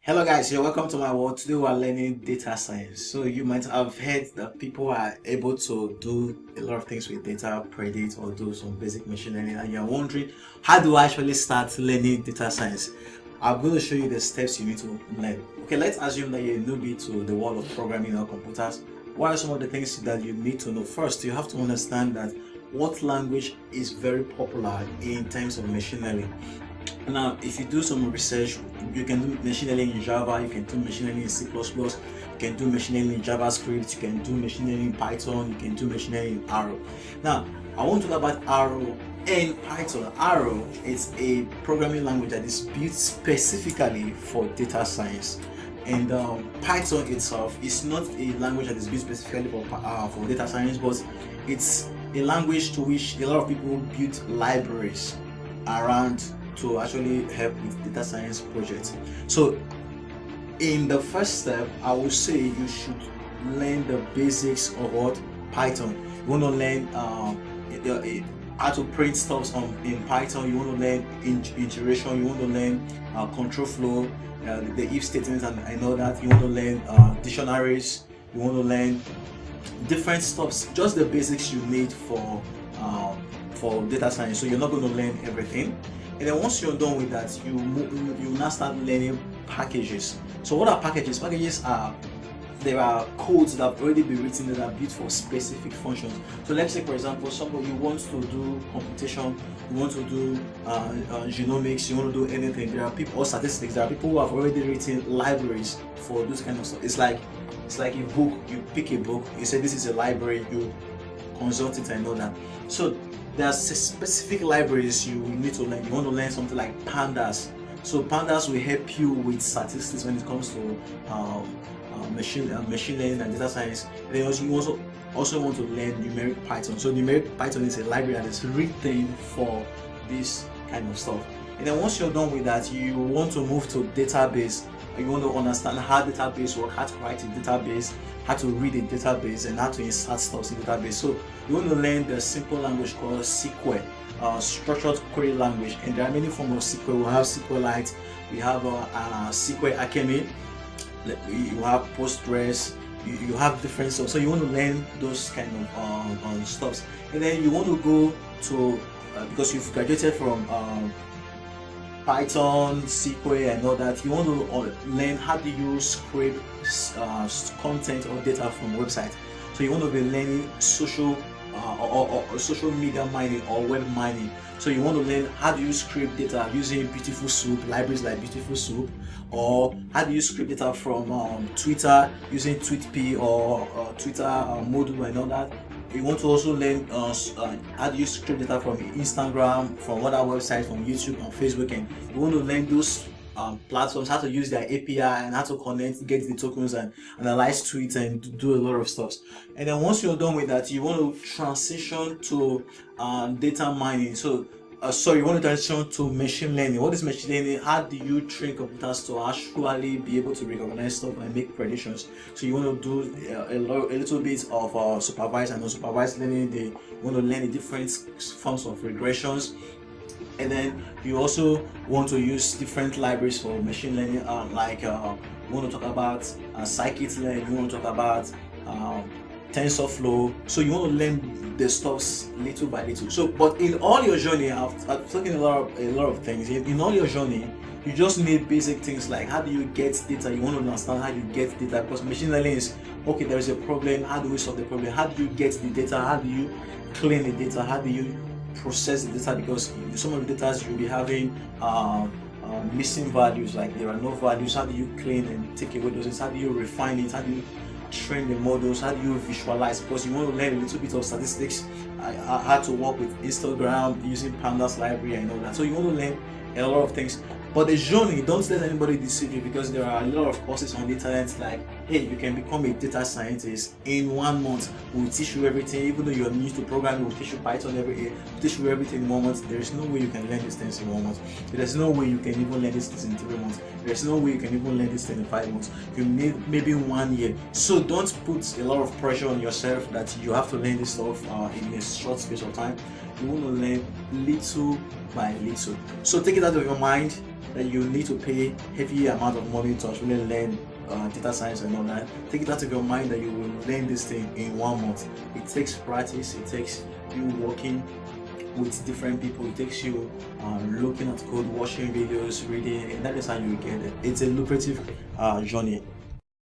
Hello guys, you're welcome to my world. Today we are learning data science. So you might have heard that people are able to do a lot of things with data, predict or do some basic machine learning, and you're wondering, how do I actually start learning data science? I'm going to show you the steps you need to learn. Okay, let's assume that you're a newbie to the world of programming or computers. What are some of the things that you need to know? First, you have to understand that what language is very popular in terms of machine learning. Now, if you do some research, you can do machine learning in Java, you can do machine learning in C++, you can do machine learning in JavaScript, you can do machine learning in Python, you can do machine learning in Arrow. Now, I want to talk about Arrow and Python. Arrow is a programming language that is built specifically for data science. And Python itself is not a language that is built specifically for data science, but it's a language to which a lot of people build libraries around to actually help with data science projects. So in the first step, I would say you should learn the basics of what Python. You want to learn how to print stuff in Python. You want to learn iteration. You want to learn control flow, the if statements, and I know that. You want to learn dictionaries. You want to learn different stuff, just the basics you need for data science. So you're not going to learn everything. And then once you're done with that, you now start learning packages. So what are packages? Packages are, there are codes that have already been written that are built for specific functions. So let's say, for example, somebody wants to do computation, you want to do genomics, you want to do anything. There are people, or statistics. There are people who have already written libraries for those kind of stuff. It's like a book. You pick a book, you say this is a library, you consult it and all that. So there are specific libraries you need to learn. You want to learn something like pandas. So pandas will help you with statistics when it comes to machine learning and data science. Then you also want to learn numeric Python. So numeric Python is a library that is written for this kind of stuff. And then once you're done with that, you want to move to database. You want to understand how database work, how to write a database, how to read a database, and how to insert stuff in database. So you want to learn the simple language called SQL, structured query language. And there are many forms of SQL. We have SQLite, we have SQL Alchemy, you have Postgres, you have different stuff. So you want to learn those kind of stuff. And then you want to go to, because you've graduated from Python, SQL and all that, you want to learn how do you scrape content or data from website. So you want to be learning social or social media mining or web mining. So you want to learn how do you scrape data using Beautiful Soup, libraries like Beautiful Soup, or how do you scrape data from Twitter using TweetP or Twitter module and all that. You want to also learn how do you scrape data from Instagram, from other websites, from YouTube and Facebook, and you want to learn those platforms, how to use their API and how to connect, get the tokens and analyze tweets and do a lot of stuff. And then once you're done with that, you want to transition to data mining. You want to transition to machine learning. What is machine learning? How do you train computers to actually be able to recognize stuff and make predictions? So you want to do a little bit of supervised and unsupervised learning. You want to learn the different forms of regressions. And then you also want to use different libraries for machine learning, you want to talk about scikit-learn, you want to talk about TensorFlow. So you want to learn the stuffs little by little. So, but in all your journey, I've talking a lot of things. In all your journey, you just need basic things like how do you get data. You want to understand how you get data, because machine learning is okay. There is a problem. How do we solve the problem? How do you get the data? How do you clean the data? How do you process the data? Because some of the data you'll be having missing values, like there are no values. How do you clean and take away those? How do you refine it? How do you train the models? How do you visualize? Because you want to learn a little bit of statistics, how to work with Instagram using pandas library and all that. So you want to learn a lot of things. But the journey, don't let anybody deceive you, because there are a lot of courses on the internet like, hey, you can become a data scientist in 1 month. We'll teach you everything. Even though you're new to programming, we'll teach you Python every year. We'll teach you everything in 1 month. There is no way you can learn these things in 1 month. There's no way you can even learn these things in 3 months. There's no way you can even learn this thing in 5 months. You need maybe 1 year. So don't put a lot of pressure on yourself that you have to learn this stuff in a short space of time. You want to learn little by little. So take it out of your mind that you need to pay heavy amount of money to actually learn data science and all that. Take it out of your mind that you will learn this thing in 1 month. It takes practice. It takes you working with different people. It takes you looking at code, watching videos, reading, and that is how you get it. It's a lucrative journey.